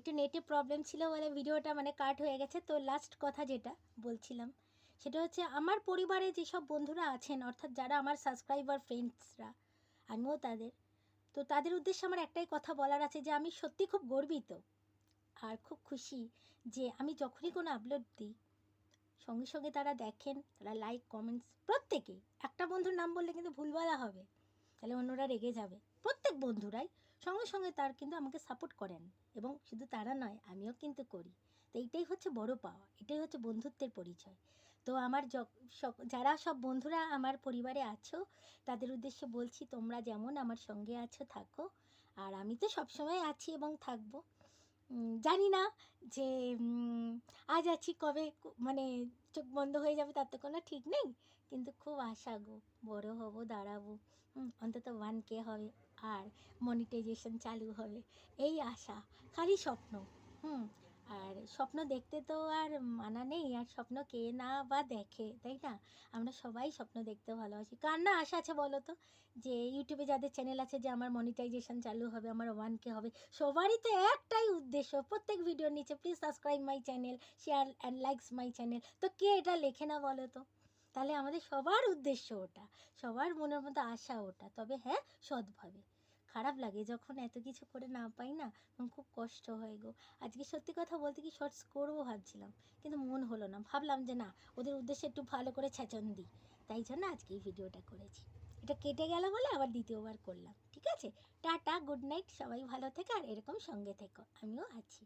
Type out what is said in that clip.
একটু নেটে প্রবলেম ছিল বলে ভিডিওটা মানে কাট হয়ে গেছে। তো লাস্ট কথা যেটা বলছিলাম সেটা হচ্ছে আমার পরিবারে যেসব বন্ধুরা আছেন, অর্থাৎ যারা আমার সাবস্ক্রাইবার ফ্রেন্ডসরা, আমিও তাদের, তো তাদের উদ্দেশ্যে আমার একটাই কথা বলার আছে যে আমি সত্যি খুব গর্বিত আর খুব খুশি যে আমি যখনই কোনো আপলোড দিই সঙ্গে সঙ্গে তারা দেখেন, তারা লাইক কমেন্টস প্রত্যেকেই। একটা বন্ধুর নাম বললে কিন্তু ভুল বলা হবে, তাহলে অন্যরা রেগে যাবে। প্রত্যেক বন্ধুরাই সঙ্গে সঙ্গে তার কিন্তু আমাকে সাপোর্ট করেন, এবং শুধু তারা নয় আমিও কিন্তু করি। তো এইটাই হচ্ছে বড় পাওয়া, এটাই হচ্ছে বন্ধুত্বের পরিচয়। তো আমার যারা সব বন্ধুরা আমার পরিবারে আছো তাদের উদ্দেশ্যে বলছি, তোমরা যেমন আমার সঙ্গে আছো থাকো, আর আমি তো সবসময় আছি এবং থাকবো। জানি না যে আজ আছি কবে মানে চোখ বন্ধ হয়ে যাবে তার তো কোনো ঠিক নেই, কিন্তু খুব আশা গো, বড় হব, দাঁড়াবো, অন্তত 1K হবে আর মনিটাইজেশন চালু হবে, এই আশা, খালি স্বপ্ন। হুম আর স্বপ্ন দেখতে তো আর মানা নেই, আর স্বপ্ন কে না বা দেখে, তাই না? আমরা সবাই স্বপ্ন দেখতে ভালোবাসি। কার না আশা আছে বলো তো, যে ইউটিউবে যাদের চ্যানেল আছে যে আমার মনিটাইজেশন চালু হবে, আমার 1K হবে। সবারই তো একটাই উদ্দেশ্য, প্রত্যেক ভিডিওর নিচে please subscribe my channel, share and likes my channel. তো কে এটা লেখে না বলো তো? তাহলে আমাদের সবার উদ্দেশ্য ওটা, সবার মনের মধ্যে আশা ওটা। তবে হ্যাঁ, সৎভাবে। খারাপ লাগে যখন এত কিছু করে না পাই না, তখন খুব কষ্ট হয় গো। আজকে সত্যি কথা বলতে কি শর্টস করবো ভাবছিলাম, কিন্তু মন হলো না, ভাবলাম যে না, ওদের উদ্দেশ্যে একটু ভালো করে ছেচন দিই, তাই জন্য আজকে এই ভিডিওটা করেছি। এটা কেটে গেল বলে আবার দ্বিতীয়বার করলাম। ঠিক আছে, টাটা, গুড নাইট, সবাই ভালো থেকো আর এরকম সঙ্গে থেকো, আমিও আছি।